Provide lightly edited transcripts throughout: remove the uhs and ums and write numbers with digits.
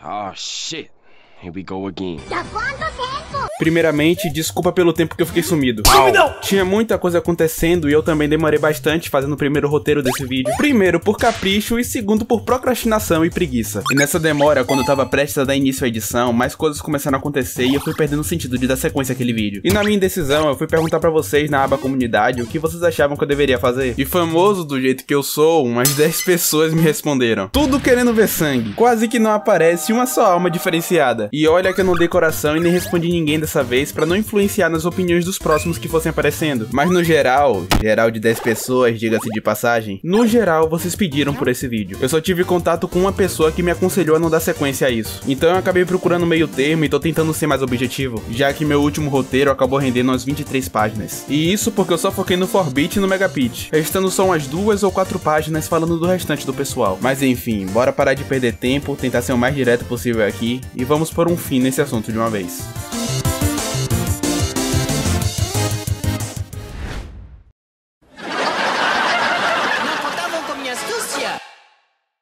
Oh shit. Here we go again. Primeiramente, desculpa pelo tempo que eu fiquei sumido. Tinha muita coisa acontecendo e eu também demorei bastante fazendo o primeiro roteiro desse vídeo. Primeiro por capricho e segundo por procrastinação e preguiça. E nessa demora, quando eu tava prestes a dar início à edição, mais coisas começaram a acontecer e eu fui perdendo o sentido de dar sequência àquele vídeo. E na minha indecisão, eu fui perguntar pra vocês na aba comunidade o que vocês achavam que eu deveria fazer. E famoso do jeito que eu sou, umas 10 pessoas me responderam. Tudo querendo ver sangue. Quase que não aparece uma só alma diferenciada. E olha que eu não dei coração e nem respondi ninguém dessa vez pra não influenciar nas opiniões dos próximos que fossem aparecendo. Mas no geral de 10 pessoas, diga-se de passagem, no geral vocês pediram por esse vídeo. Eu só tive contato com uma pessoa que me aconselhou a não dar sequência a isso. Então eu acabei procurando meio termo e tô tentando ser mais objetivo, já que meu último roteiro acabou rendendo umas 23 páginas. E isso porque eu só foquei no 4-bit e no Megapitch, restando só umas 2 ou 4 páginas falando do restante do pessoal. Mas enfim, bora parar de perder tempo, tentar ser o mais direto possível aqui e vamos pôr um fim nesse assunto de uma vez.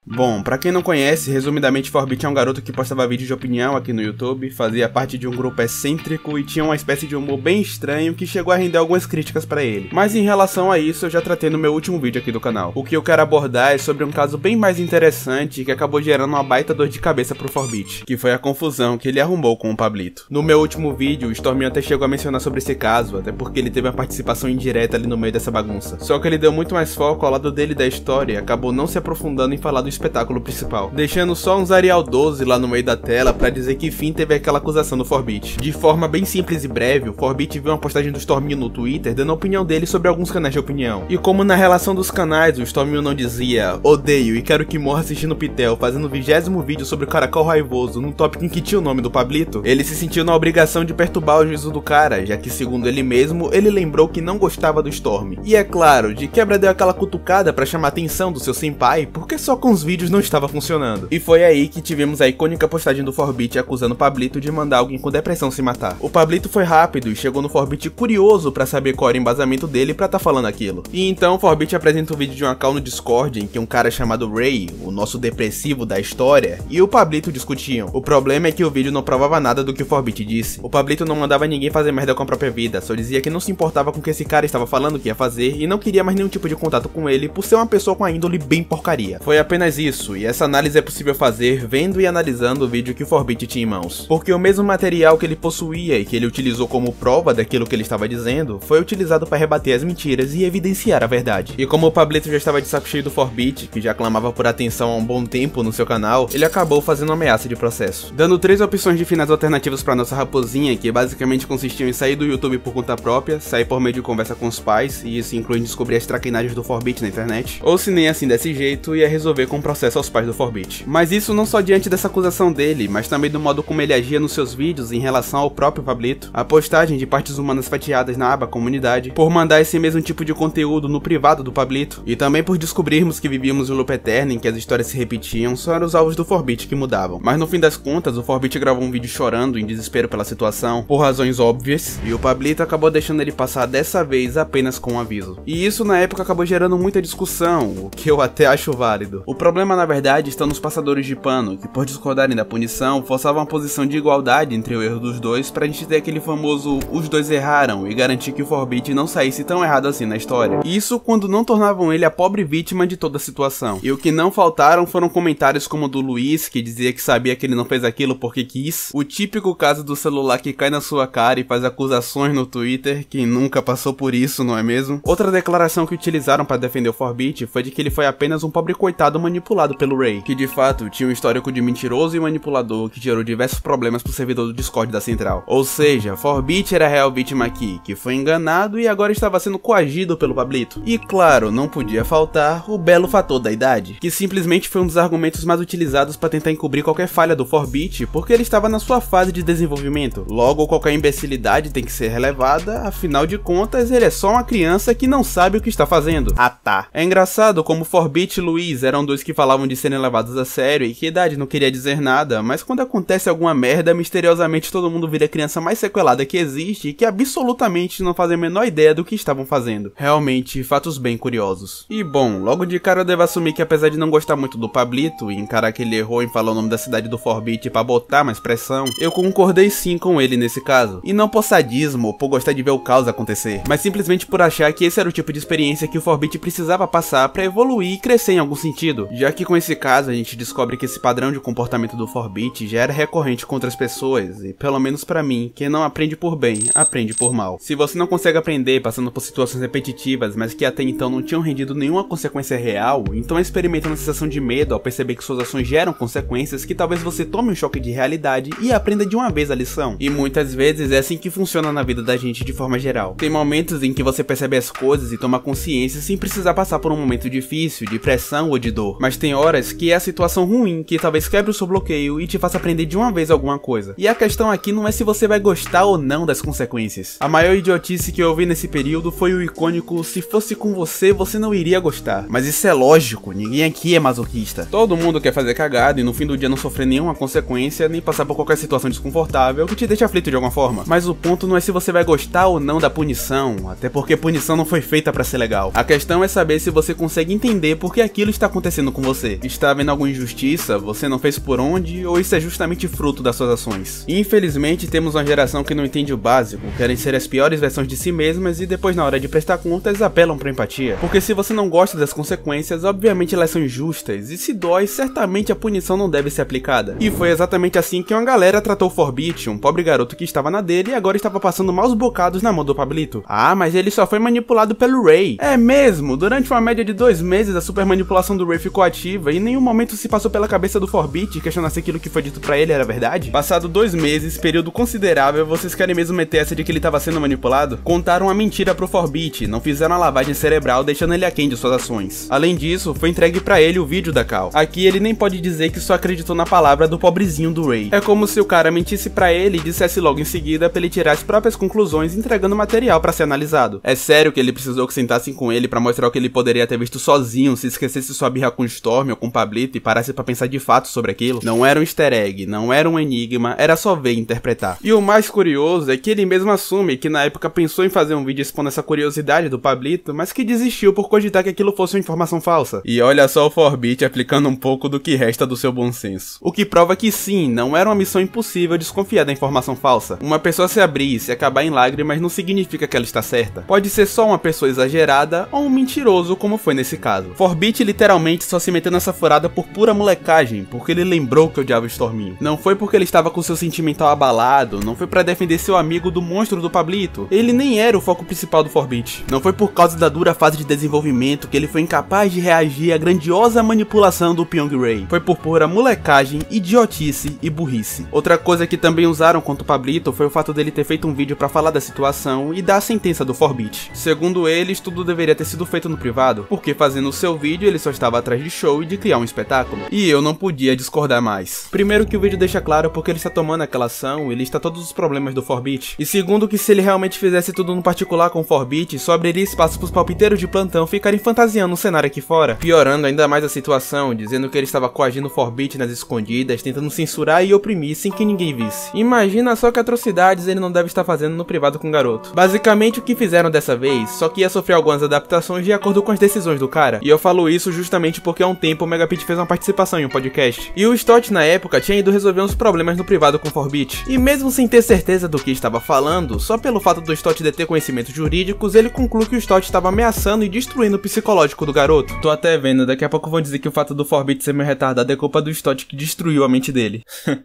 Bom, pra quem não conhece, resumidamente 4-bit é um garoto que postava vídeos de opinião aqui no YouTube, fazia parte de um grupo excêntrico e tinha uma espécie de humor bem estranho que chegou a render algumas críticas pra ele. Mas em relação a isso eu já tratei no meu último vídeo aqui do canal. O que eu quero abordar é sobre um caso bem mais interessante que acabou gerando uma baita dor de cabeça pro 4-bit, que foi a confusão que ele arrumou com o Pablito. No meu último vídeo, o Storminho até chegou a mencionar sobre esse caso, até porque ele teve uma participação indireta ali no meio dessa bagunça. Só que ele deu muito mais foco ao lado dele da história e acabou não se aprofundando em falar do espetáculo principal, deixando só uns Arial 12 lá no meio da tela pra dizer que fim teve aquela acusação do 4-bit. De forma bem simples e breve, o 4-bit viu uma postagem do Storminho no Twitter dando a opinião dele sobre alguns canais de opinião. E como na relação dos canais o Storminho não dizia odeio e quero que morra assistindo Pitel, fazendo o 20º vídeo sobre o caracol raivoso num tópico em que tinha o nome do Pablito, ele se sentiu na obrigação de perturbar o juízo do cara, já que segundo ele mesmo, ele lembrou que não gostava do Storm. E é claro, de quebra deu aquela cutucada pra chamar a atenção do seu senpai, porque só com os vídeos não estava funcionando. E foi aí que tivemos a icônica postagem do 4-bit acusando o Pablito de mandar alguém com depressão se matar. O Pablito foi rápido e chegou no 4-bit curioso pra saber qual era o embasamento dele pra tá falando aquilo. E então o 4-bit apresenta um vídeo de uma call no Discord em que um cara chamado Ray, o nosso depressivo da história, e o Pablito discutiam. O problema é que o vídeo não provava nada do que o 4-bit disse. O Pablito não mandava ninguém fazer merda com a própria vida, só dizia que não se importava com o que esse cara estava falando que ia fazer e não queria mais nenhum tipo de contato com ele por ser uma pessoa com a índole bem porcaria. Foi apenas isso, e essa análise é possível fazer vendo e analisando o vídeo que o 4-bit tinha em mãos. Porque o mesmo material que ele possuía e que ele utilizou como prova daquilo que ele estava dizendo, foi utilizado para rebater as mentiras e evidenciar a verdade. E como o Pablito já estava de saco cheio do 4-bit, que já clamava por atenção há um bom tempo no seu canal, ele acabou fazendo uma ameaça de processo, dando 3 opções de finais alternativos para nossa raposinha, que basicamente consistiam em sair do YouTube por conta própria, sair por meio de conversa com os pais, e isso inclui descobrir as traquinagens do 4-bit na internet, ou se nem assim desse jeito, ia resolver com um processo aos pais do 4-bit. Mas isso não só diante dessa acusação dele, mas também do modo como ele agia nos seus vídeos em relação ao próprio Pablito, a postagem de partes humanas fatiadas na aba comunidade, por mandar esse mesmo tipo de conteúdo no privado do Pablito, e também por descobrirmos que vivíamos um loop eterno em que as histórias se repetiam, só eram os alvos do 4-bit que mudavam. Mas no fim das contas, o 4-bit gravou um vídeo chorando em desespero pela situação, por razões óbvias, e o Pablito acabou deixando ele passar dessa vez apenas com um aviso. E isso na época acabou gerando muita discussão, o que eu até acho válido. O problema na verdade está nos passadores de pano, que por discordarem da punição, forçavam uma posição de igualdade entre o erro dos dois pra gente ter aquele famoso os dois erraram e garantir que o 4-bit não saísse tão errado assim na história. Isso quando não tornavam ele a pobre vítima de toda a situação. E o que não faltaram foram comentários como o do Luiz, que dizia que sabia que ele não fez aquilo porque quis, o típico caso do celular que cai na sua cara e faz acusações no Twitter, quem nunca passou por isso, não é mesmo? Outra declaração que utilizaram para defender o 4-bit foi de que ele foi apenas um pobre coitado manipulado pelo Ray, que de fato tinha um histórico de mentiroso e manipulador que gerou diversos problemas pro servidor do Discord da central. Ou seja, 4-bit era a real vítima aqui, que foi enganado e agora estava sendo coagido pelo Pablito. E claro, não podia faltar o belo fator da idade, que simplesmente foi um dos argumentos mais utilizados para tentar encobrir qualquer falha do 4-bit, porque ele estava na sua fase de desenvolvimento. Logo, qualquer imbecilidade tem que ser relevada, afinal de contas, ele é só uma criança que não sabe o que está fazendo. Ah tá. É engraçado como 4-bit e Luiz eram dois que falavam de serem levados a sério e que a idade não queria dizer nada, mas quando acontece alguma merda, misteriosamente todo mundo vira a criança mais sequelada que existe e que absolutamente não fazem a menor ideia do que estavam fazendo. Realmente, fatos bem curiosos. E bom, logo de cara eu devo assumir que apesar de não gostar muito do Pablito e encarar que ele errou em falar o nome da cidade do 4-Bit pra botar mais pressão, eu concordei sim com ele nesse caso. E não por sadismo ou por gostar de ver o caos acontecer, mas simplesmente por achar que esse era o tipo de experiência que o 4-Bit precisava passar pra evoluir e crescer em algum sentido, já que com esse caso a gente descobre que esse padrão de comportamento do 4-Bit já era recorrente com outras pessoas, e pelo menos pra mim, quem não aprende por bem, aprende por mal. Se você não consegue aprender passando por situações repetitivas, mas que até então não tinham rendido nenhuma consequência real, então experimenta uma sensação de medo ao perceber que suas ações geram consequências, que talvez você tome um choque de realidade e aprenda de uma vez a lição. E muitas vezes é assim que funciona na vida da gente de forma geral. Tem momentos em que você percebe as coisas e toma consciência sem precisar passar por um momento difícil, de pressão ou de dor. Mas tem horas que é a situação ruim que talvez quebre o seu bloqueio e te faça aprender de uma vez alguma coisa. E a questão aqui não é se você vai gostar ou não das consequências. A maior idiotice que eu ouvi nesse período foi o icônico "se fosse com você, você não iria gostar". Mas isso é lógico, ninguém aqui é masoquista. Todo mundo quer fazer cagada e no fim do dia não sofrer nenhuma consequência, nem passar por qualquer situação desconfortável que te deixe aflito de alguma forma. Mas o ponto não é se você vai gostar ou não da punição, até porque punição não foi feita pra ser legal. A questão é saber se você consegue entender por que aquilo está acontecendo com você. Está havendo alguma injustiça, você não fez por onde, ou isso é justamente fruto das suas ações? E infelizmente temos uma geração que não entende o básico, querem ser as piores versões de si mesmas e depois na hora de prestar contas apelam pra empatia. Porque se você não gosta das consequências, obviamente elas são injustas, e se dói, certamente a punição não deve ser aplicada. E foi exatamente assim que uma galera tratou o 4-Bit, um pobre garoto que estava na dele e agora estava passando maus bocados na mão do Pablito. Ah, mas ele só foi manipulado pelo Ray. É mesmo, durante uma média de 2 meses a super manipulação do Ray ficou ativa e em nenhum momento se passou pela cabeça do 4-Bit questionar se aquilo que foi dito pra ele era verdade? Passado 2 meses, período considerável, vocês querem mesmo meter essa de que ele estava sendo manipulado? Contaram uma mentira pro 4-Bit, não fizeram a lavagem cerebral deixando ele aquém de suas ações. Além disso, foi entregue pra ele o vídeo da Cal. Aqui ele nem pode dizer que só acreditou na palavra do pobrezinho do Ray. É como se o cara mentisse pra ele e dissesse logo em seguida pra ele tirar as próprias conclusões entregando material pra ser analisado. É sério que ele precisou que sentassem com ele pra mostrar o que ele poderia ter visto sozinho se esquecesse sua birra com o Storm ou com o Pablito e parasse pra pensar de fato sobre aquilo? Não era um easter egg, não era um enigma, era só ver e interpretar. E o mais curioso é que ele mesmo assume que na época pensou em fazer um vídeo expondo essa curiosidade do Pablito, mas que desistiu por cogitar que aquilo fosse uma informação falsa. E olha só o 4-Bit aplicando um pouco do que resta do seu bom senso. O que prova que sim, não era uma missão impossível desconfiar da informação falsa. Uma pessoa se abrir e se acabar em lágrimas não significa que ela está certa. Pode ser só uma pessoa exagerada ou um mentiroso, como foi nesse caso. 4-Bit literalmente só se meteu nessa furada por pura molecagem, porque ele lembrou que odiava o Storminho. Não foi porque ele estava com seu sentimental abalado, não foi pra defender seu amigo do monstro do Pablito. Ele nem era o foco principal do 4-Bit. Não foi por causa da dura fase de desenvolvimento que ele foi incapaz de reagir à grandiosa manipulação do Pyong Ray. Foi por pura molecagem, idiotice e burrice. Outra coisa que também usaram contra o Pablito foi o fato dele ter feito um vídeo pra falar da situação e dar a sentença do 4-Bit. Segundo eles, tudo deveria ter sido feito no privado, porque fazendo o seu vídeo ele só estava atrás de show e de criar um espetáculo. E eu não podia discordar mais. Primeiro que o vídeo deixa claro porque ele está tomando aquela ação e lista todos os problemas do 4-Bit. E segundo que se ele realmente fizesse tudo no particular com o 4-Bit, só abriria espaço pros palpiteiros de plantão ficarem fantasiando um cenário aqui fora, piorando ainda mais a situação, dizendo que ele estava coagindo o 4-Bit nas escondidas, tentando censurar e oprimir sem que ninguém visse. Imagina só que atrocidades ele não deve estar fazendo no privado com o garoto. Basicamente o que fizeram dessa vez, só que ia sofrer algumas adaptações de acordo com as decisões do cara. E eu falo isso justamente porque há um tempo o Megapit fez uma participação em um podcast. E o Stott na época tinha ido resolver uns problemas no privado com o 4-Bit. E mesmo sem ter certeza do que estava falando, só pelo fato do Stott deter conhecimentos jurídicos, ele conclui que o Stott estava ameaçando e destruindo o psicológico do garoto. Tô até vendo, daqui a pouco vão dizer que o fato do 4-Bit ser meio retardado é culpa do Stott que destruiu a mente dele.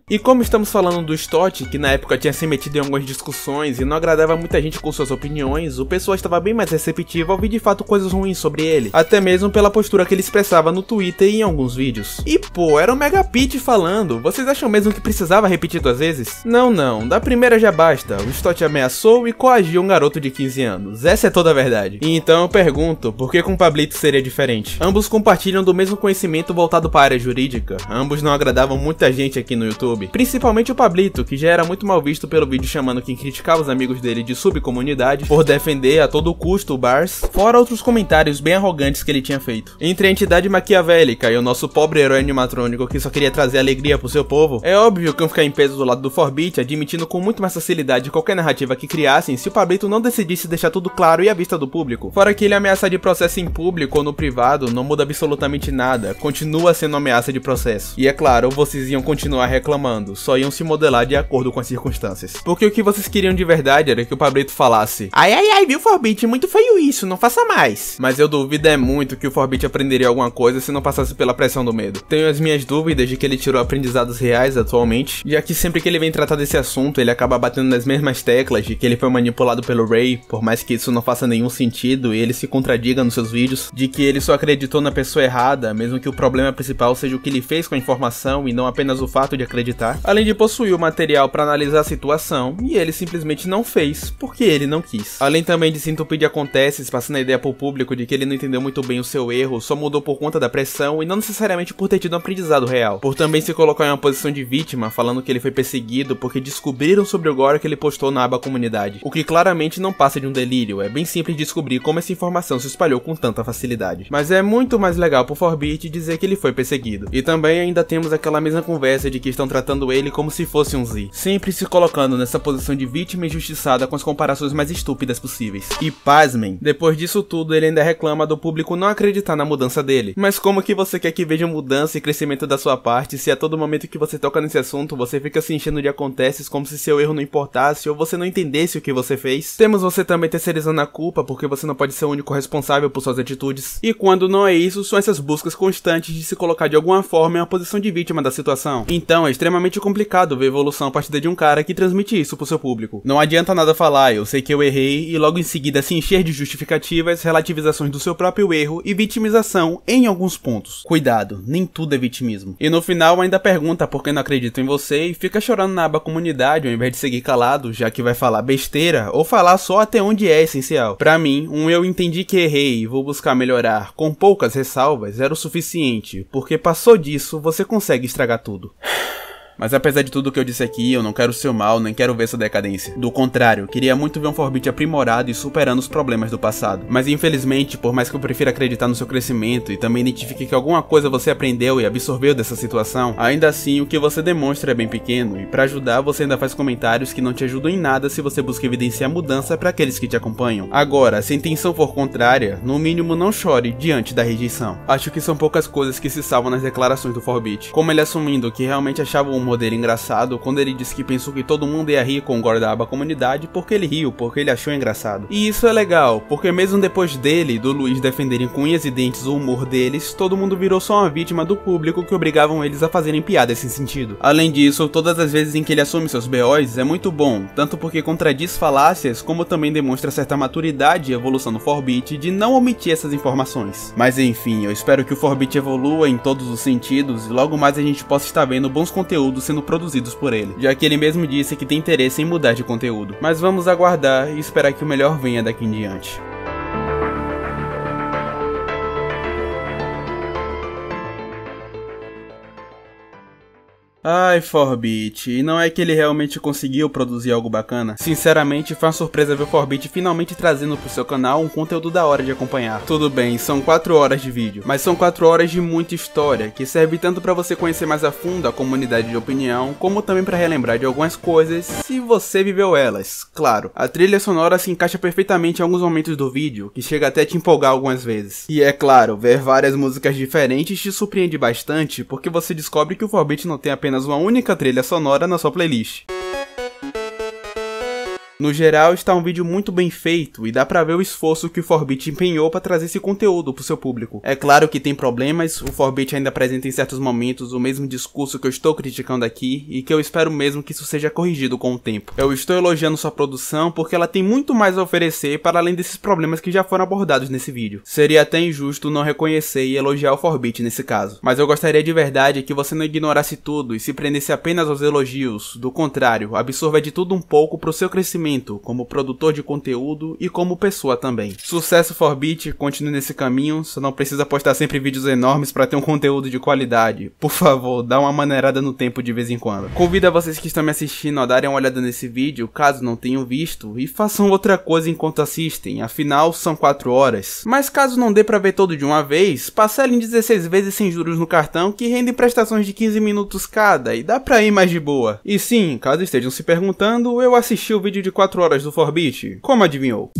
E como estamos falando do Stott, que na época tinha se metido em algumas discussões e não agradava muita gente com suas opiniões, o pessoal estava bem mais receptivo ao ouvir de fato coisas ruins sobre ele, até mesmo pela postura que ele expressava no Twitter e em alguns vídeos. E pô, era o Megapit falando, vocês acham mesmo que precisava repetir 2 vezes? Não, da primeira já basta, o Stott ameaçou e coagiu um garoto de 15 anos, essa é toda a verdade. E então eu pergunto, por que com o Pablito seria diferente? Ambos compartilham do mesmo conhecimento voltado para a área jurídica, ambos não agradavam muita gente aqui no YouTube, principalmente o Pablito, que já era muito mal visto pelo vídeo chamando quem criticava os amigos dele de subcomunidade, por defender a todo custo o Bars, fora outros comentários bem arrogantes que ele tinha feito. Entre a entidade maquiavélica maquiavélica e o nosso pobre herói animatrônico que só queria trazer alegria pro seu povo, é óbvio que iam ficar em peso do lado do 4-Bit, admitindo com muito mais facilidade qualquer narrativa que criassem se o Pablito não decidisse deixar tudo claro e à vista do público. Fora que ele ameaçar de processo em público ou no privado não muda absolutamente nada, continua sendo ameaça de processo. E é claro, vocês iam continuar reclamando, só iam se modelar de acordo com as circunstâncias. Porque o que vocês queriam de verdade era que o Pablito falasse: ai ai ai, viu 4-Bit, muito feio isso, não faça mais. Mas eu duvido muito que o 4-Bit aprenderia alguma coisa se não passasse pela pressão do medo. Tenho as minhas dúvidas de que ele tirou aprendizados reais atualmente, já que sempre que ele vem tratar desse assunto, ele acaba batendo nas mesmas teclas de que ele foi manipulado pelo Ray, por mais que isso não faça nenhum sentido e ele se contradiga nos seus vídeos, de que ele só acreditou na pessoa errada, mesmo que o problema principal seja o que ele fez com a informação e não apenas o fato de acreditar, além de possuir o material para analisar a situação, e ele simplesmente não fez, porque ele não quis. Além também de se entupir de acontece, passando a ideia pro público de que ele não entendeu muito bem o seu erro, só mudou por conta da pressão e não necessariamente por ter tido um aprendizado real. Por também se colocar em uma posição de vítima, falando que ele foi perseguido porque descobriram sobre o gore que ele postou na aba comunidade, o que claramente não passa de um delírio, é bem simples de descobrir como essa informação se espalhou com tanta facilidade. Mas é muito mais legal pro 4-Bit dizer que ele foi perseguido. E também ainda temos aquela mesma conversa de que estão tratando ele como se fosse um Z, sempre se colocando nessa posição de vítima injustiçada com as comparações mais estúpidas possíveis. E pasmem, depois disso tudo ele ainda reclama do público não acreditar na mudança dele. Mas como que você quer que veja mudança e crescimento da sua parte se a todo momento que você toca nesse assunto você fica se enchendo de acontece como se seu erro não importasse ou você não entendesse o que você fez? Temos você também terceirizando a culpa porque você não pode ser o único responsável por suas atitudes. E quando não é isso, são essas buscas constantes de se colocar de alguma forma em uma posição de vítima da situação. Então é extremamente complicado ver evolução a partir de um cara que transmite isso pro seu público. Não adianta nada falar, eu sei que eu errei, e logo em seguida se encher de justificativas, relativizações do seu próprio erro e vitimização em alguns pontos. Cuidado, nem tudo é vitimismo. E no final ainda pergunta por que não acredito em você e fica chorando na aba comunidade ao invés de seguir calado, já que vai falar besteira ou falar só até onde é essencial. Pra mim, eu entendi que errei e vou buscar melhorar com poucas ressalvas era o suficiente, porque passou disso você consegue estragar tudo. Mas apesar de tudo que eu disse aqui, eu não quero seu mal, nem quero ver essa decadência. Do contrário, queria muito ver um 4-Bit aprimorado e superando os problemas do passado. Mas infelizmente, por mais que eu prefira acreditar no seu crescimento e também identifique que alguma coisa você aprendeu e absorveu dessa situação, ainda assim o que você demonstra é bem pequeno, e pra ajudar você ainda faz comentários que não te ajudam em nada se você busca evidenciar mudança para aqueles que te acompanham. Agora, se a intenção for contrária, no mínimo não chore diante da rejeição. Acho que são poucas coisas que se salvam nas declarações do 4-Bit, como ele assumindo que realmente achava o modelo engraçado quando ele disse que pensou que todo mundo ia rir com o gore da aba comunidade porque ele riu, porque ele achou engraçado. E isso é legal, porque mesmo depois dele e do Luiz defenderem com unhas e dentes o humor deles, todo mundo virou só uma vítima do público que obrigavam eles a fazerem piadas sem sentido. Além disso, todas as vezes em que ele assume seus BOs é muito bom, tanto porque contradiz falácias, como também demonstra certa maturidade e evolução do 4-Bit de não omitir essas informações. Mas enfim, eu espero que o 4-Bit evolua em todos os sentidos e logo mais a gente possa estar vendo bons conteúdos sendo produzidos por ele, já que ele mesmo disse que tem interesse em mudar de conteúdo. Mas vamos aguardar e esperar que o melhor venha daqui em diante. Ai, 4-Bit, e não é que ele realmente conseguiu produzir algo bacana? Sinceramente, foi uma surpresa ver o 4-Bit finalmente trazendo pro seu canal um conteúdo da hora de acompanhar. Tudo bem, são 4 horas de vídeo, mas são 4 horas de muita história, que serve tanto pra você conhecer mais a fundo a comunidade de opinião, como também pra relembrar de algumas coisas, se você viveu elas. Claro, a trilha sonora se encaixa perfeitamente em alguns momentos do vídeo, que chega até a te empolgar algumas vezes. E é claro, ver várias músicas diferentes te surpreende bastante, porque você descobre que o 4-Bit não tem apenas uma única trilha sonora na sua playlist. No geral, está um vídeo muito bem feito e dá pra ver o esforço que o 4-Bit empenhou pra trazer esse conteúdo pro seu público. É claro que tem problemas, o 4-Bit ainda apresenta em certos momentos o mesmo discurso que eu estou criticando aqui e que eu espero mesmo que isso seja corrigido com o tempo. Eu estou elogiando sua produção porque ela tem muito mais a oferecer para além desses problemas que já foram abordados nesse vídeo. Seria até injusto não reconhecer e elogiar o 4-Bit nesse caso. Mas eu gostaria de verdade que você não ignorasse tudo e se prendesse apenas aos elogios, do contrário, absorva de tudo um pouco pro seu crescimento crescimento, como produtor de conteúdo e como pessoa também. Sucesso Forbit, continue nesse caminho, só não precisa postar sempre vídeos enormes pra ter um conteúdo de qualidade. Por favor, dá uma maneirada no tempo de vez em quando. Convido a vocês que estão me assistindo a darem uma olhada nesse vídeo, caso não tenham visto, e façam outra coisa enquanto assistem, afinal são 4 horas. Mas caso não dê pra ver todo de uma vez, parcela em 16 vezes sem juros no cartão que rendem prestações de 15 minutos cada e dá pra ir mais de boa. E sim, caso estejam se perguntando, eu assisti o vídeo de 4 horas do Forbit. Como adivinhou?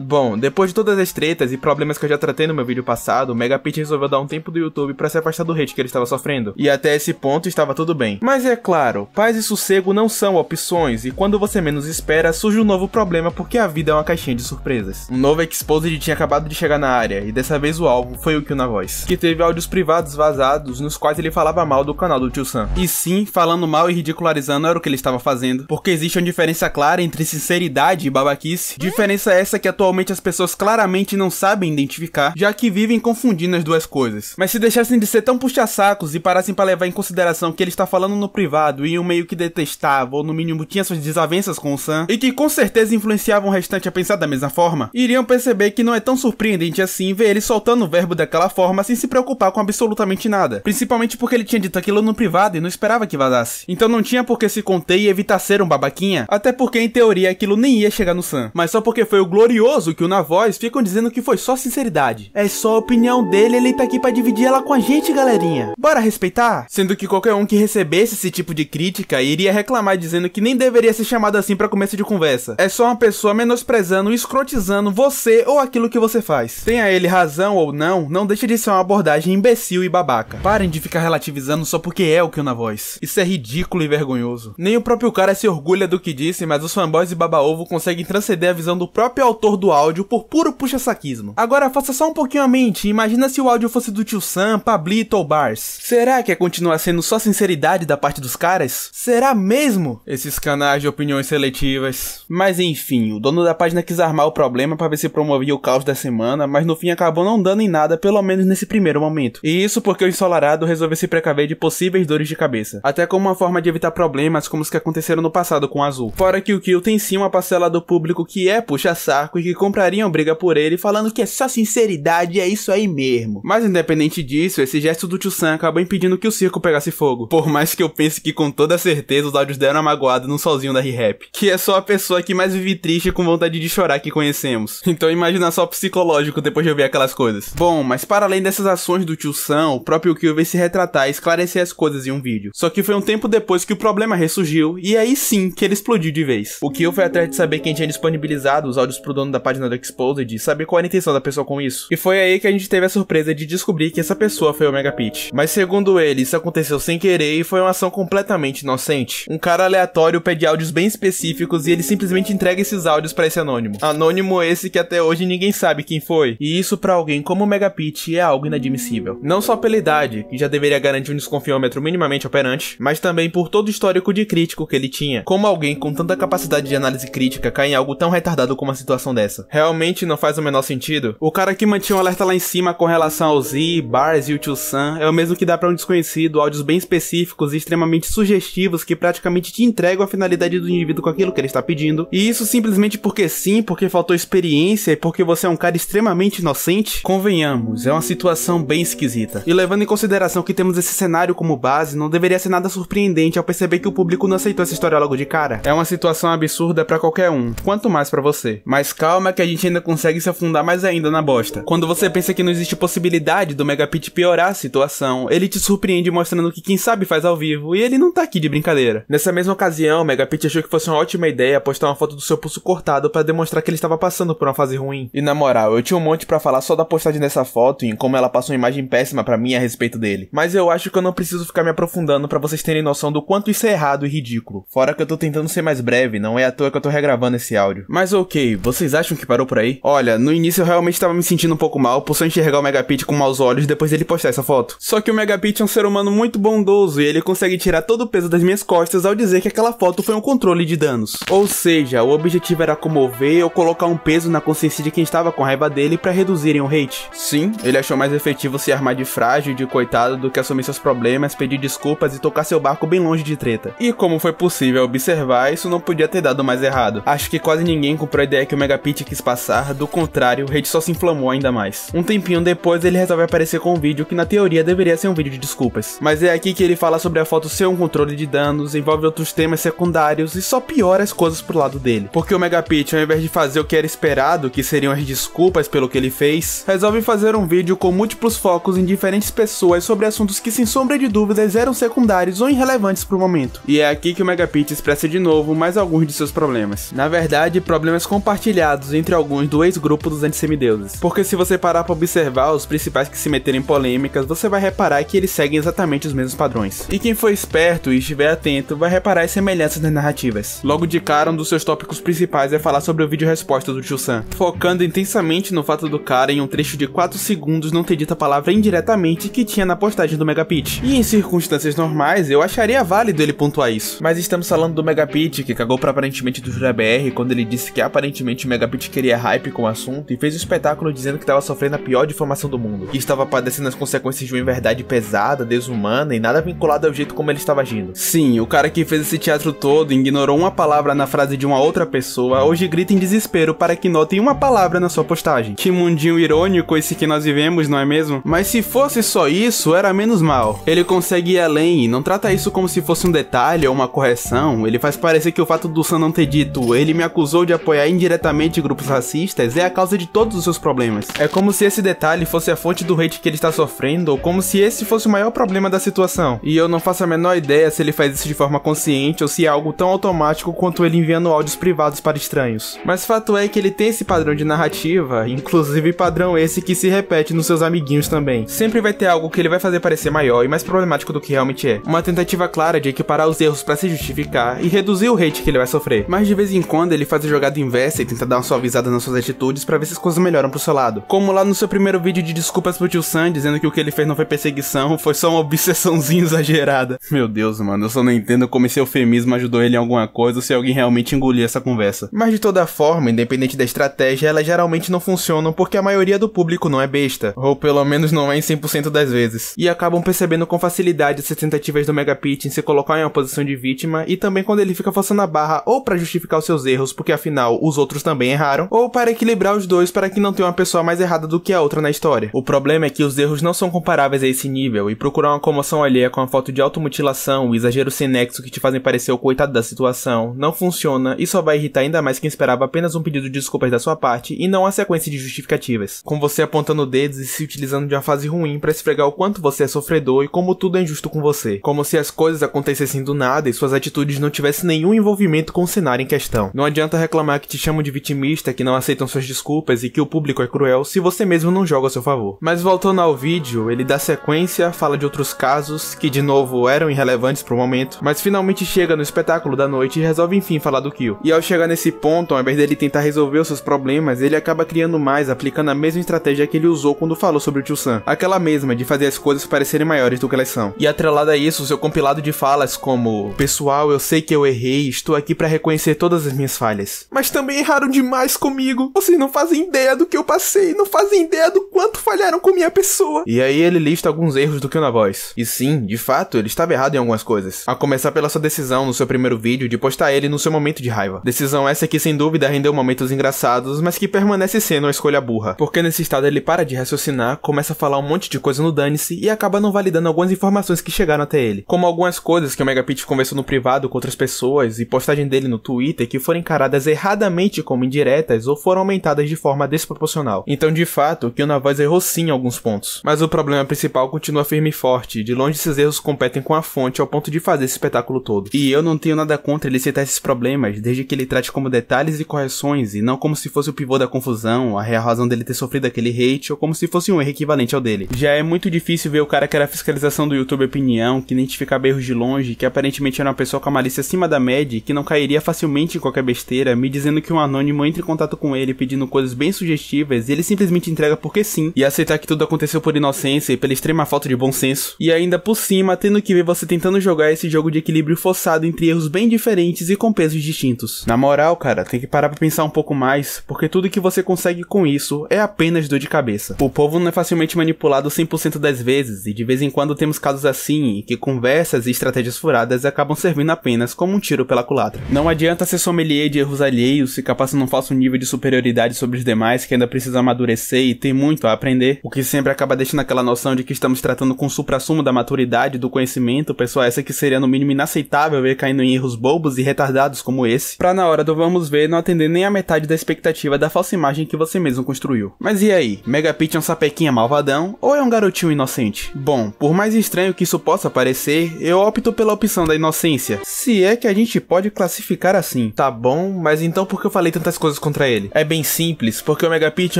Bom, depois de todas as tretas e problemas que eu já tratei no meu vídeo passado, o Megapix resolveu dar um tempo do YouTube pra se afastar do hate que ele estava sofrendo. E até esse ponto estava tudo bem. Mas é claro, paz e sossego não são opções, e quando você menos espera, surge um novo problema porque a vida é uma caixinha de surpresas. Um novo Exposed tinha acabado de chegar na área, e dessa vez o alvo foi o Kill na Voz, que teve áudios privados vazados nos quais ele falava mal do canal do Tio Sam. E sim, falando mal e ridicularizando era o que ele estava fazendo, porque existe uma diferença clara entre sinceridade e babaquice. Diferença essa que atualmente as pessoas claramente não sabem identificar, já que vivem confundindo as duas coisas. Mas se deixassem de ser tão puxa-sacos e parassem para levar em consideração que ele está falando no privado e um meio que detestava, ou no mínimo tinha suas desavenças com o Sam, e que com certeza influenciavam o restante a pensar da mesma forma, iriam perceber que não é tão surpreendente assim ver ele soltando o verbo daquela forma sem se preocupar com absolutamente nada. Principalmente porque ele tinha dito aquilo no privado e não esperava que vazasse. Então não tinha por que se conter e evitar ser um babaquinha, até porque em teoria aquilo nem ia chegar no Sam. Mas só porque foi o glorioso que o Na Voz ficam dizendo que foi só sinceridade. É só a opinião dele, ele tá aqui pra dividir ela com a gente, galerinha. Bora respeitar? Sendo que qualquer um que recebesse esse tipo de crítica iria reclamar dizendo que nem deveria ser chamado assim pra começo de conversa. É só uma pessoa menosprezando e escrotizando você ou aquilo que você faz. Tenha ele razão ou não, não deixa de ser uma abordagem imbecil e babaca. Parem de ficar relativizando só porque é o Kill na Voz. Isso é ridículo e vergonhoso. Nem o próprio cara se orgulha do que disse, mas os fanboys e baba-ovo conseguem transcender a visão do próprio autor do áudio por puro puxa-saquismo. Agora faça só um pouquinho a mente e imagina se o áudio fosse do Tio Sam, Pablito ou Bars. Será que ia continuar sendo só sinceridade da parte dos caras? Será mesmo? Esses canais de opiniões seletivas. Mas enfim, o dono da página quis armar o problema pra ver se promovia o caos da semana, mas no fim acabou não dando em nada, pelo menos nesse primeiro momento. E isso porque o Ensolarado resolveu se precaver de possíveis dores de cabeça, até como uma forma de evitar problemas como os que aconteceram no passado com o Azul. Fora que o Kill tem sim uma parcela do público que é puxa-saco e que comprariam briga por ele, falando que é só sinceridade e é isso aí mesmo. Mas independente disso, esse gesto do Tio Sam acabou impedindo que o circo pegasse fogo. Por mais que eu pense que com toda certeza os áudios deram uma magoada no solzinho da ReHap, que é só a pessoa que mais vive triste e com vontade de chorar que conhecemos. Então imagina só o psicológico depois de ouvir aquelas coisas. Bom, mas para além dessas ações do Tio Sam, o próprio Kill veio se retratar e esclarecer as coisas em um vídeo. Só que foi um tempo depois que o problema ressurgiu e aí sim que ele explodiu de vez. O Kill foi atrás de saber quem tinha disponibilizado os áudios pro dono da página do Exposed e saber qual era a intenção da pessoa com isso. E foi aí que a gente teve a surpresa de descobrir que essa pessoa foi o Megapix. Mas segundo ele, isso aconteceu sem querer e foi uma ação completamente inocente. Um cara aleatório pede áudios bem específicos e ele simplesmente entrega esses áudios pra esse anônimo. Anônimo esse que até hoje ninguém sabe quem foi. E isso pra alguém como o Megapix é algo inadmissível. Não só pela idade, que já deveria garantir um desconfiômetro minimamente operante, mas também por todo o histórico de crítico que ele tinha. Como alguém com tanta capacidade de análise crítica cai em algo tão retardado como uma situação dessa? Realmente não faz o menor sentido. O cara que mantinha um alerta lá em cima com relação ao Z, Bars e o Tio Sam é o mesmo que dá pra um desconhecido áudios bem específicos e extremamente sugestivos que praticamente te entregam a finalidade do indivíduo com aquilo que ele está pedindo. E isso simplesmente porque sim, porque faltou experiência e porque você é um cara extremamente inocente? Convenhamos, é uma situação bem esquisita. E levando em consideração que temos esse cenário como base, não deveria ser nada surpreendente ao perceber que o público não aceitou essa história logo de cara. É uma situação absurda pra qualquer um, quanto mais pra você. Mas calma que a gente ainda consegue se afundar mais ainda na bosta. Quando você pensa que não existe possibilidade do Megapix piorar a situação, ele te surpreende mostrando que quem sabe faz ao vivo, e ele não tá aqui de brincadeira. Nessa mesma ocasião, o Megapix achou que fosse uma ótima ideia postar uma foto do seu pulso cortado pra demonstrar que ele estava passando por uma fase ruim. E na moral, eu tinha um monte pra falar só da postagem dessa foto e em como ela passou uma imagem péssima pra mim a respeito dele. Mas eu acho que eu não preciso ficar me aprofundando pra vocês terem noção do quanto isso é errado e ridículo. Fora que eu tô tentando ser mais breve, não é à toa que eu tô regravando esse áudio. Mas ok, vocês acham que parou por aí? Olha, no início eu realmente tava me sentindo um pouco mal por só enxergar o Megapix com maus olhos depois dele postar essa foto. Só que o Megapix é um ser humano muito bondoso e ele consegue tirar todo o peso das minhas costas ao dizer que aquela foto foi um controle de danos. Ou seja, o objetivo era comover ou colocar um peso na consciência de quem estava com raiva dele pra reduzirem o hate. Sim, ele achou mais efetivo se armar de frágil e de coitado do que assumir seus problemas, pedir desculpas e tocar seu barco bem longe de treta. E como foi possível observar, isso não podia ter dado mais errado. Acho que quase ninguém comprou a ideia que o Megapix quis passar, do contrário, o hate só se inflamou ainda mais. Um tempinho depois ele resolve aparecer com um vídeo que na teoria deveria ser um vídeo de desculpas. Mas é aqui que ele fala sobre a foto ser um controle de danos, envolve outros temas secundários e só piora as coisas pro lado dele. Porque o Megapix, ao invés de fazer o que era esperado, que seriam as desculpas pelo que ele fez, resolve fazer um vídeo com múltiplos focos em diferentes pessoas sobre assuntos que sem sombra de dúvidas eram secundários ou irrelevantes pro momento. E é aqui que o Megapix expressa de novo mais alguns de seus problemas. Na verdade, problemas compartilhados entre alguns do ex-grupo dos antissemideuses. Porque se você parar pra observar os principais que se meteram em polêmicas, você vai reparar que eles seguem exatamente os mesmos padrões. E quem for esperto e estiver atento vai reparar as semelhanças nas narrativas. Logo de cara, um dos seus tópicos principais é falar sobre o vídeo resposta do Tio Sam, focando intensamente no fato do cara em um trecho de 4 segundos não ter dito a palavra indiretamente que tinha na postagem do Megapix. E em circunstâncias normais, eu acharia válido ele pontuar isso. Mas estamos falando do Megapix, que cagou pra aparentemente do JBR quando ele disse que aparentemente o Megapix queria hype com o assunto e fez o espetáculo dizendo que estava sofrendo a pior difamação do mundo, que estava padecendo as consequências de uma inverdade pesada, desumana e nada vinculada ao jeito como ele estava agindo. Sim, o cara que fez esse teatro todo e ignorou uma palavra na frase de uma outra pessoa, hoje grita em desespero para que notem uma palavra na sua postagem. Que mundinho irônico esse que nós vivemos, não é mesmo? Mas se fosse só isso, era menos mal. Ele consegue ir além e não trata isso como se fosse um detalhe ou uma correção. Ele faz parecer que o fato do Sam não ter dito "ele me acusou de apoiar indiretamente grupos racistas" é a causa de todos os seus problemas. É como se esse detalhe fosse a fonte do hate que ele está sofrendo, ou como se esse fosse o maior problema da situação. E eu não faço a menor ideia se ele faz isso de forma consciente ou se é algo tão automático quanto ele enviando áudios privados para estranhos. Mas fato é que ele tem esse padrão de narrativa, inclusive padrão esse que se repete nos seus amiguinhos também. Sempre vai ter algo que ele vai fazer parecer maior e mais problemático do que realmente é. Uma tentativa clara de equiparar os erros para se justificar e reduzir o hate que ele vai sofrer. Mas de vez em quando ele faz a jogada inversa e tenta dar uma suavizada nas suas atitudes para ver se as coisas melhoram pro seu lado. Como lá no seu primeiro vídeo de desculpas pro Tio Sam, dizendo que o que ele fez não foi perseguição, foi só uma obsessãozinha exagerada. Meu Deus, mano, eu só não entendo como esse eufemismo ajudou ele em alguma coisa ou se alguém realmente engoliu essa conversa. Mas de toda forma, independente da estratégia, elas geralmente não funcionam porque a maioria do público não é besta, ou pelo menos não é em 100% das vezes, e acabam percebendo com facilidade essas tentativas do Megapix em se colocar em uma posição de vítima, e também quando ele fica forçando a barra ou pra justificar os seus erros porque afinal os outros também erraram, ou para equilibrar os dois para que não tenha uma pessoa mais errada do que a outra na história. O problema é que os erros não são comparáveis a esse nível, e procurar uma comoção alheia com a foto de automutilação e exagero sem nexo que te fazem parecer o coitado da situação não funciona e só vai irritar ainda mais quem esperava apenas um pedido de desculpas da sua parte e não uma sequência de justificativas, com você apontando dedos e se utilizando de uma fase ruim para esfregar o quanto você é sofredor e como tudo é injusto com você, como se as coisas acontecessem do nada e suas atitudes não tivessem nenhum envolvimento com o cenário em questão. Não adianta reclamar que te chamam de vitimista, que não aceitam suas desculpas e que o público é cruel se você mesmo não joga a seu favor. Mas voltando ao vídeo, ele dá sequência, fala de outros casos que de novo eram irrelevantes pro momento, mas finalmente chega no espetáculo da noite e resolve enfim falar do Kill. E ao chegar nesse ponto, ao invés dele tentar resolver os seus problemas, ele acaba criando mais, aplicando a mesma estratégia que ele usou quando falou sobre o Tio Sam, aquela mesma de fazer as coisas parecerem maiores do que elas são. E atrelado a isso, seu compilado de falas como: pessoal, eu sei que eu errei, estou aqui pra reconhecer todas as minhas falhas, mas também erraram demais comigo, vocês não fazem ideia do que eu passei, não fazem ideia do quanto falharam com minha pessoa. E aí ele lista alguns erros do Kill na voz. E sim, de fato, ele estava errado em algumas coisas, a começar pela sua decisão no seu primeiro vídeo de postar ele no seu momento de raiva. Decisão essa que sem dúvida rendeu momentos engraçados, mas que permanece sendo uma escolha burra, porque nesse estado ele para de raciocinar, começa a falar um monte de coisa no dane-se e acaba não validando algumas informações que chegaram até ele, como algumas coisas que o Megapix conversou no privado com outras pessoas e postagem dele no Twitter que foram encaradas erradamente como indiretas ou foram aumentadas de forma desproporcional. Então de fato, o Kill na voz errou sim em alguns pontos, mas o problema principal continua firme e forte, de longe esses erros competem com a fonte ao ponto de fazer esse espetáculo todo. E eu não tenho nada contra ele citar esses problemas, desde que ele trate como detalhes e correções e não como se fosse o pivô da confusão, a real razão dele ter sofrido aquele hate ou como se fosse um erro equivalente ao dele. Já é muito difícil ver o cara que era a fiscalização do YouTube Opinião, que identificava erros de longe, que aparentemente era uma pessoa com a malícia acima da média e que não cairia facilmente em qualquer besteira, me dizendo que um anônimo entre em contato com ele pedindo coisas bem sugestivas e ele simplesmente entrega porque sim, e aceitar que tudo aconteceu por inocência e pela extrema falta de bom senso, e ainda por cima tendo que ver você tentando jogar esse jogo de equilíbrio forçado entre erros bem diferentes e com pesos distintos. Na moral, cara, tem que parar pra pensar um pouco mais, porque tudo que você consegue com isso é apenas dor de cabeça. O povo não é facilmente manipulado 100% das vezes, e de vez em quando temos casos assim, em que conversas e estratégias furadas acabam servindo apenas como um tiro pela culatra. Não adianta ser sommelier de erros alheios, ficar passando um falso nível de superioridade sobre os demais que ainda precisa amadurecer e tem muito a aprender, o que sempre acaba deixando aquela noção de que estamos tratando com o suprassumo da maturidade e do conhecimento, pessoa essa que seria no mínimo inaceitável ver caindo em erros bobos e retardados como esse, pra na hora do vamos ver não atender nem a metade da expectativa da falsa imagem que você mesmo construiu. Mas e aí, Megapix é um sapequinha malvadão ou é um garotinho inocente? Bom, por mais estranho que isso possa parecer, eu opto pela opção da inocência, se é que a gente pode classificar assim. Tá bom, mas então por que eu falei tantas coisas contra ele? É bem simples, porque o Megapix em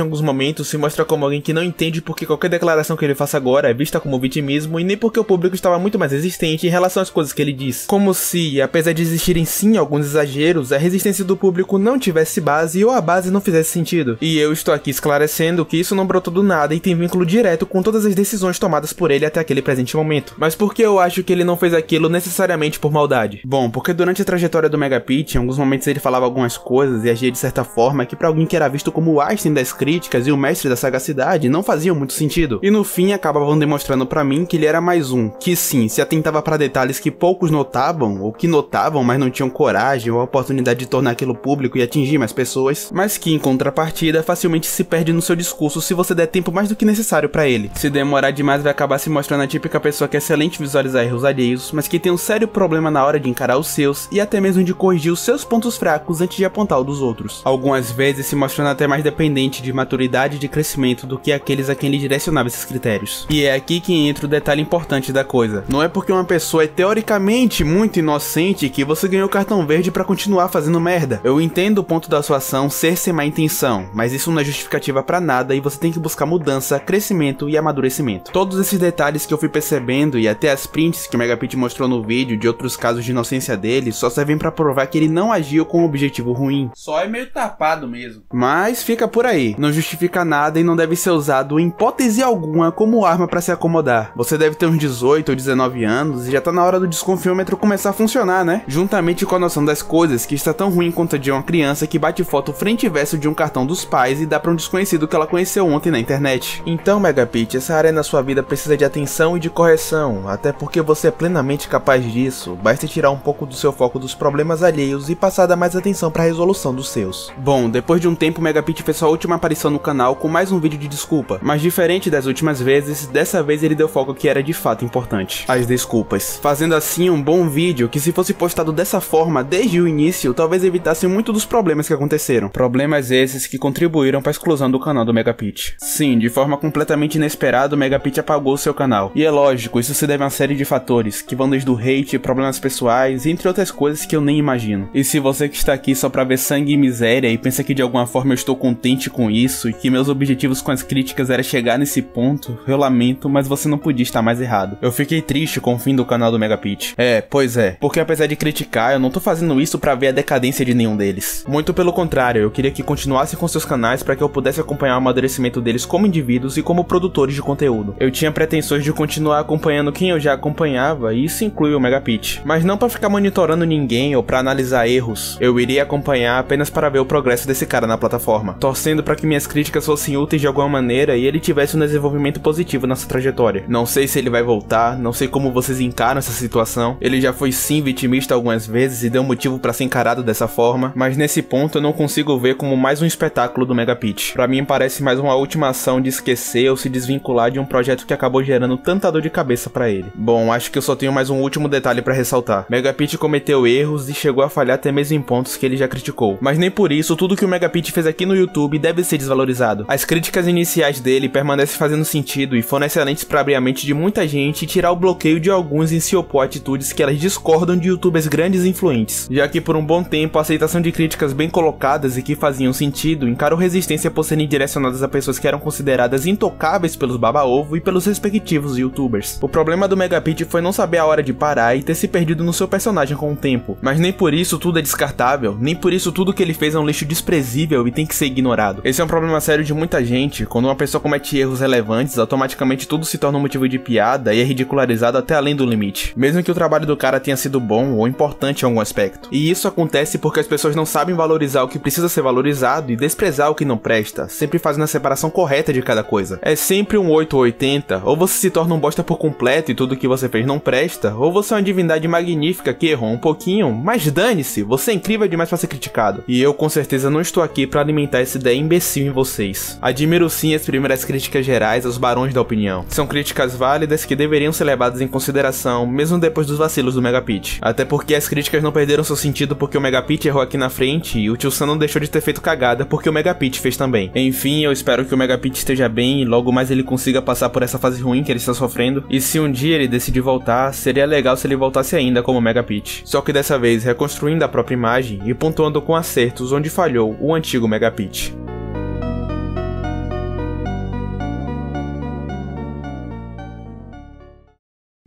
alguns momentos se mostra como alguém que não entende porque qualquer declaração que ele faça agora é vista como vitimismo e nem porque o público estava muito mais resistente em relação às coisas que ele diz. Como se, apesar de existirem sim alguns exageros, a resistência do público não tivesse base ou a base não fizesse sentido. E eu estou aqui esclarecendo que isso não brotou do nada e tem vínculo direto com todas as decisões tomadas por ele até aquele presente momento. Mas por que eu acho que ele não fez aquilo necessariamente por maldade? Bom, porque durante a trajetória do Megapix, em alguns momentos ele falava algumas coisas e agia de certa forma que pra alguém que era visto como o Einstein das críticas e o mestre da sagacidade não faziam muito sentido. E no fim acabavam demonstrando pra mim que ele era mais um, que sim, se atentava pra detalhes que poucos notavam, ou que notavam mas não tinham coragem ou a oportunidade de tornar aquilo público e atingir mais pessoas, mas que em contrapartida facilmente se perde no seu discurso se você der tempo mais do que necessário pra ele. Se demorar demais vai acabar se mostrando a típica pessoa que é excelente visualizar erros alheios, mas que tem um sério problema na hora de encarar os seus e até mesmo de corrigir os seus pontos fracos antes de apontar o dos outros. Algumas vezes se mostrando até mais dependente de maturidade e de crescimento do que aqueles a quem ele direcionava esses critérios. E é aqui que entra o detalhe importante da coisa. Não é porque uma pessoa é teoricamente muito inocente que você ganhou o cartão verde pra continuar fazendo merda. Eu entendo o ponto da sua ação ser sem má intenção, mas isso não é justificativa pra nada e você tem que buscar mudança, crescimento e amadurecimento. Todos esses detalhes que eu fui percebendo e até as prints que o Megapix mostrou no vídeo de outros casos de inocência dele só servem pra provar que ele não agiu com um objetivo ruim. Só é meio tapado mesmo. Mas fica por aí, não justifica nada e não deve ser usado em hipótese alguma como arma pra se acomodar. Você deve ter uns 18 ou 19 anos e já tá na hora do desconfiômetro começar a funcionar, né? Juntamente com a noção das coisas que está tão ruim quanto a de uma criança que bate foto frente e verso de um cartão dos pais e dá pra um desconhecido que ela conheceu ontem na internet. Então, Megapix, essa área na sua vida precisa de atenção e de correção, até porque você é plenamente capaz disso, basta tirar um pouco do seu foco dos problemas alheios e passar a dar mais atenção pra resolução dos seus. Bom, depois de um tempo, o Megapix fez sua última aparição no canal com mais um vídeo de desculpa, mas diferente das últimas vezes, dessa vez ele deu foco que era de fato importante: as desculpas. Fazendo assim um bom vídeo que, se fosse postado dessa forma desde o início, talvez evitasse muito dos problemas que aconteceram. Problemas esses que contribuíram para a exclusão do canal do Megapix. Sim, de forma completamente inesperada, o Megapix apagou seu canal. E é lógico, isso se deve a uma série de fatores, que vão desde o hate, problemas pessoais, entre outras coisas que eu nem imagino. E se você que está aqui só pra ver sangue e miséria e pensa que de alguma forma eu estou contente com isso e que meus objetivos com as críticas era chegar nesse ponto, eu lamento, mas você não podia estar mais errado. Eu fiquei triste com o fim do canal do Megapix. Pois é, porque apesar de criticar, eu não tô fazendo isso pra ver a decadência de nenhum deles. Muito pelo contrário, eu queria que continuassem com seus canais pra que eu pudesse acompanhar o amadurecimento deles como indivíduos e como produtores de conteúdo. Eu tinha pretensões de continuar acompanhando quem eu já acompanhava, e isso inclui o Megapix. Mas não pra ficar monitorando ninguém ou pra analisar erros. Eu iria acompanhar apenas para ver o progresso desse cara na plataforma, torcendo pra que minhas críticas fossem úteis de alguma maneira e ele tivesse um desenvolvimento positivo nessa trajetória. Não sei se ele vai voltar, não sei como vocês encaram essa situação. Ele já foi sim vitimista algumas vezes e deu motivo pra ser encarado dessa forma, mas nesse ponto eu não consigo ver como mais um espetáculo do Megapix. Pra mim parece mais uma última ação de esquecer ou se desvincular de um projeto que acabou gerando tanta dor de cabeça pra ele. Bom, acho que eu só tenho mais um último detalhe pra ressaltar. Megapix cometeu erros e chegou a falhar até mesmo em pontos que ele já criticou. Mas nem por isso tudo que o Megapix fez aqui no YouTube deve ser desvalorizado. As críticas iniciais dele permanecem fazendo sentido e foram excelentes pra abrir a mente de muita gente e tirar o bloqueio de alguns em se opor a atitudes que elas discordam de youtubers grandes e influentes, já que por um bom tempo a aceitação de críticas bem colocadas e que faziam sentido encarou resistência por serem direcionadas a pessoas que eram consideradas intocáveis pelos baba-ovo e pelos respectivos youtubers. O problema do Megapix foi não saber a hora de parar e ter se perdido no seu personagem com o tempo, mas nem por isso tudo é descartável, nem por isso tudo que ele fez é um lixo lixo desprezível e tem que ser ignorado. Esse é um problema sério de muita gente. Quando uma pessoa comete erros relevantes, automaticamente tudo se torna um motivo de piada e é ridicularizado até além do limite, mesmo que o trabalho do cara tenha sido bom ou importante em algum aspecto. E isso acontece porque as pessoas não sabem valorizar o que precisa ser valorizado e desprezar o que não presta, sempre fazendo a separação correta de cada coisa. É sempre um 8 ou 80, ou você se torna um bosta por completo e tudo que você fez não presta, ou você é uma divindade magnífica que errou um pouquinho, mas dane-se, você é incrível demais pra ser criticado. E eu com certeza não estou aqui pra alimentar essa ideia imbecil em vocês. Admiro sim as primeiras críticas gerais aos barões da opinião. São críticas válidas que deveriam ser levadas em consideração, mesmo depois dos vacilos do Megapitch. Até porque as críticas não perderam seu sentido porque o Megapitch errou aqui na frente e o Tio Sam não deixou de ter feito cagada porque o Megapitch fez também. Enfim, eu espero que o Megapitch esteja bem e logo mais ele consiga passar por essa fase ruim que ele está sofrendo. E se um dia ele decidir voltar, seria legal se ele voltasse ainda como Megapitch. Só que dessa vez reconstruindo a própria imagem e pontuando com acertos onde falhou o antigo Megapitch.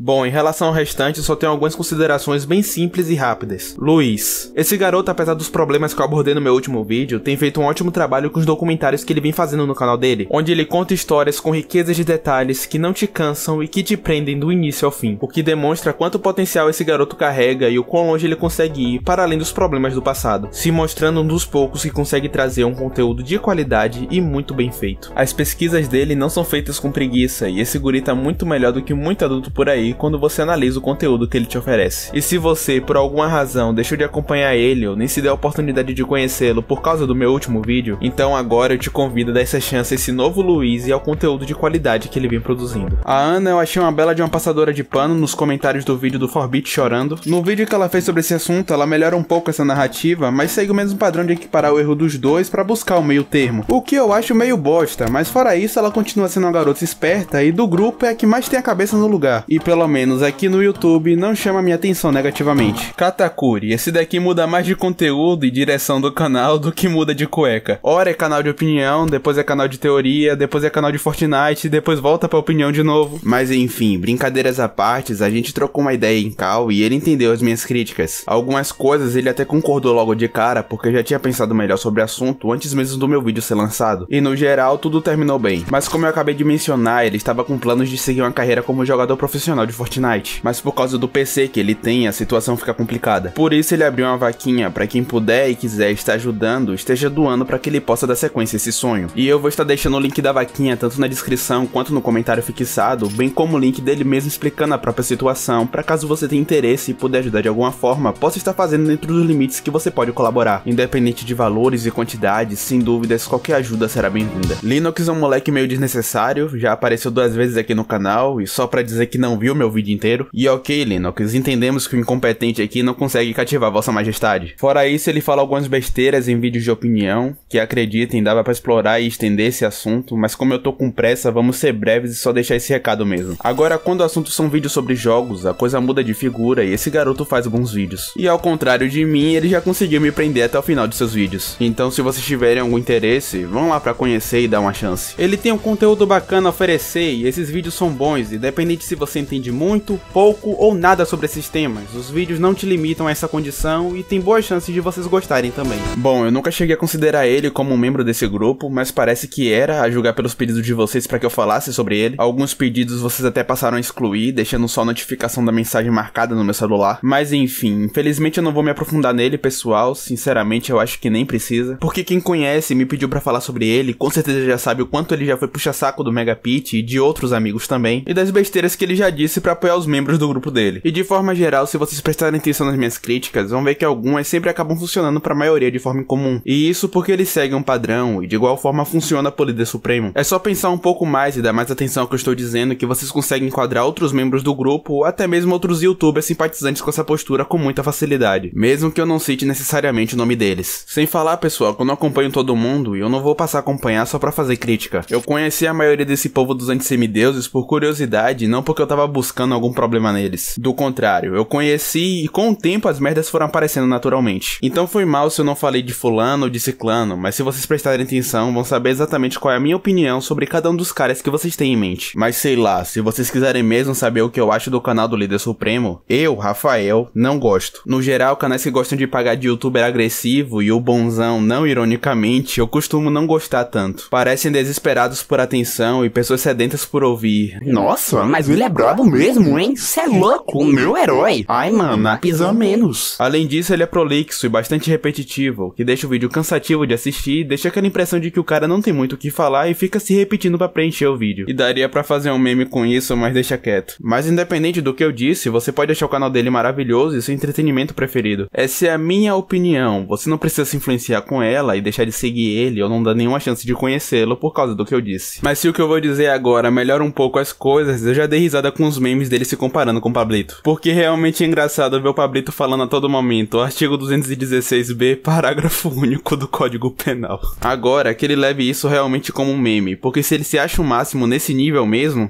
Bom, em relação ao restante, só tenho algumas considerações bem simples e rápidas. Luiz. Esse garoto, apesar dos problemas que eu abordei no meu último vídeo, tem feito um ótimo trabalho com os documentários que ele vem fazendo no canal dele, onde ele conta histórias com riqueza de detalhes que não te cansam e que te prendem do início ao fim, o que demonstra quanto potencial esse garoto carrega e o quão longe ele consegue ir para além dos problemas do passado, se mostrando um dos poucos que consegue trazer um conteúdo de qualidade e muito bem feito. As pesquisas dele não são feitas com preguiça e esse guri tá muito melhor do que muito adulto por aí quando você analisa o conteúdo que ele te oferece. E se você, por alguma razão, deixou de acompanhar ele ou nem se deu a oportunidade de conhecê-lo por causa do meu último vídeo, então agora eu te convido a dar essa chance a esse novo Luiz e ao conteúdo de qualidade que ele vem produzindo. A Ana eu achei uma bela de uma passadora de pano nos comentários do vídeo do 4Bit chorando. No vídeo que ela fez sobre esse assunto, ela melhora um pouco essa narrativa, mas segue o mesmo padrão de equiparar o erro dos dois pra buscar o meio termo, o que eu acho meio bosta, mas fora isso ela continua sendo uma garota esperta e do grupo é a que mais tem a cabeça no lugar. E pelo menos aqui no YouTube não chama minha atenção negativamente. Katakuri, esse daqui muda mais de conteúdo e direção do canal do que muda de cueca. Ora é canal de opinião, depois é canal de teoria, depois é canal de Fortnite, depois volta pra opinião de novo. Mas enfim, brincadeiras à parte, a gente trocou uma ideia em cal e ele entendeu as minhas críticas. Algumas coisas ele até concordou logo de cara, porque eu já tinha pensado melhor sobre o assunto antes mesmo do meu vídeo ser lançado. E no geral tudo terminou bem. Mas como eu acabei de mencionar, ele estava com planos de seguir uma carreira como jogador profissional de Fortnite. Mas por causa do PC que ele tem, a situação fica complicada. Por isso ele abriu uma vaquinha para quem puder e quiser estar ajudando, esteja doando para que ele possa dar sequência a esse sonho. E eu vou estar deixando o link da vaquinha tanto na descrição quanto no comentário fixado, bem como o link dele mesmo explicando a própria situação, para caso você tenha interesse e puder ajudar de alguma forma, possa estar fazendo dentro dos limites que você pode colaborar. Independente de valores e quantidades, sem dúvidas, qualquer ajuda será bem-vinda. Linux é um moleque meio desnecessário, já apareceu 2 vezes aqui no canal, e só pra dizer que não viu meu vídeo inteiro. E ok, Linux, entendemos que o incompetente aqui não consegue cativar vossa majestade. Fora isso, ele fala algumas besteiras em vídeos de opinião, que acreditem, dava pra explorar e estender esse assunto, mas como eu tô com pressa, vamos ser breves e só deixar esse recado mesmo. Agora, quando o assunto são vídeos sobre jogos, a coisa muda de figura e esse garoto faz bons vídeos. E ao contrário de mim, ele já conseguiu me prender até o final de seus vídeos. Então, se vocês tiverem algum interesse, vão lá pra conhecer e dar uma chance. Ele tem um conteúdo bacana a oferecer e esses vídeos são bons, independente se você entende muito, pouco ou nada sobre esses temas. Os vídeos não te limitam a essa condição e tem boas chances de vocês gostarem também. Bom, eu nunca cheguei a considerar ele como um membro desse grupo, mas parece que era, a julgar pelos pedidos de vocês para que eu falasse sobre ele. Alguns pedidos vocês até passaram a excluir, deixando só a notificação da mensagem marcada no meu celular. Mas enfim, infelizmente eu não vou me aprofundar nele, pessoal. Sinceramente, eu acho que nem precisa. Porque quem conhece e me pediu pra falar sobre ele, com certeza já sabe o quanto ele já foi puxa-saco do Megapitch e de outros amigos também, e das besteiras que ele já disse pra apoiar os membros do grupo dele. E de forma geral, se vocês prestarem atenção nas minhas críticas, vão ver que algumas sempre acabam funcionando pra maioria de forma incomum. E isso porque eles seguem um padrão, e de igual forma funciona pro líder supremo. É só pensar um pouco mais e dar mais atenção ao que eu estou dizendo, que vocês conseguem enquadrar outros membros do grupo, ou até mesmo outros youtubers simpatizantes com essa postura com muita facilidade, mesmo que eu não cite necessariamente o nome deles. Sem falar, pessoal, que eu não acompanho todo mundo, e eu não vou passar a acompanhar só pra fazer crítica. Eu conheci a maioria desse povo dos antissemideuses por curiosidade, não porque eu tava buscando buscando algum problema neles. Do contrário, eu conheci e com o tempo as merdas foram aparecendo naturalmente. Então foi mal se eu não falei de fulano ou de ciclano, mas se vocês prestarem atenção, vão saber exatamente qual é a minha opinião sobre cada um dos caras que vocês têm em mente. Mas sei lá, se vocês quiserem mesmo saber o que eu acho do canal do Líder Supremo, eu, Rafael, não gosto. No geral, canais que gostam de pagar de youtuber agressivo e o bonzão, não ironicamente, eu costumo não gostar tanto. Parecem desesperados por atenção e pessoas sedentas por ouvir. Nossa, mas ele é brabo mesmo, hein? Cê é louco, o meu herói. Ai, mano, pisou menos. Além disso, ele é prolixo e bastante repetitivo, o que deixa o vídeo cansativo de assistir e deixa aquela impressão de que o cara não tem muito o que falar e fica se repetindo pra preencher o vídeo. E daria pra fazer um meme com isso, mas deixa quieto. Mas independente do que eu disse, você pode achar o canal dele maravilhoso e seu entretenimento preferido. Essa é a minha opinião, você não precisa se influenciar com ela e deixar de seguir ele ou não dar nenhuma chance de conhecê-lo por causa do que eu disse. Mas se o que eu vou dizer agora melhora um pouco as coisas, eu já dei risada com os memes dele se comparando com o Pablito. Porque realmente é engraçado ver o Pablito falando a todo momento, artigo 216b, parágrafo único do Código Penal. Agora, que ele leve isso realmente como um meme, porque se ele se acha o máximo nesse nível mesmo,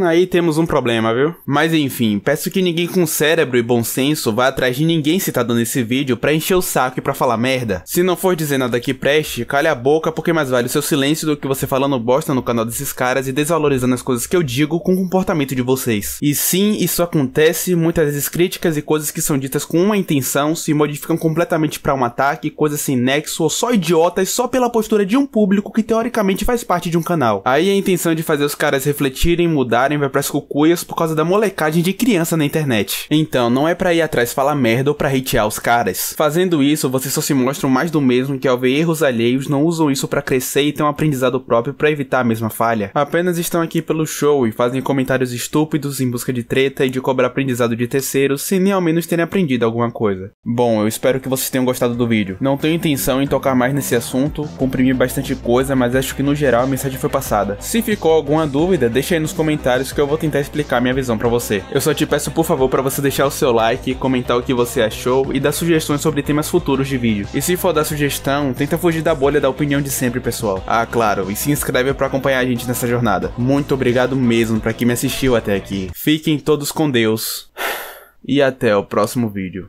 aí temos um problema, viu? Mas enfim, peço que ninguém com cérebro e bom senso vá atrás de ninguém citado nesse vídeo pra encher o saco e pra falar merda. Se não for dizer nada que preste, cale a boca porque mais vale o seu silêncio do que você falando bosta no canal desses caras e desvalorizando as coisas que eu digo com o comportamento de vocês. E sim, isso acontece, muitas vezes críticas e coisas que são ditas com uma intenção se modificam completamente pra um ataque, coisas sem nexo ou só idiotas só pela postura de um público que teoricamente faz parte de um canal. Aí a intenção de fazer os caras refletirem, mudarem, vai pras cucuias por causa da molecagem de criança na internet. Então, não é pra ir atrás falar merda ou pra hatear os caras. Fazendo isso, vocês só se mostram mais do mesmo que ao ver erros alheios não usam isso pra crescer e ter um aprendizado próprio pra evitar a mesma falha. Apenas estão aqui pelo show e fazem comentários estúpidos em busca de treta e de cobrar aprendizado de terceiros sem nem ao menos terem aprendido alguma coisa. Bom, eu espero que vocês tenham gostado do vídeo. Não tenho intenção em tocar mais nesse assunto, comprimi bastante coisa, mas acho que no geral a mensagem foi passada. Se ficou alguma dúvida, deixa aí nos comentários que eu vou tentar explicar minha visão pra você. Eu só te peço por favor pra você deixar o seu like, comentar o que você achou e dar sugestões sobre temas futuros de vídeo. E se for dar sugestão, tenta fugir da bolha da opinião de sempre, pessoal. Ah, claro, e se inscreve pra acompanhar a gente nessa jornada. Muito obrigado mesmo pra quem me assistiu até aqui. Fiquem todos com Deus e até o próximo vídeo.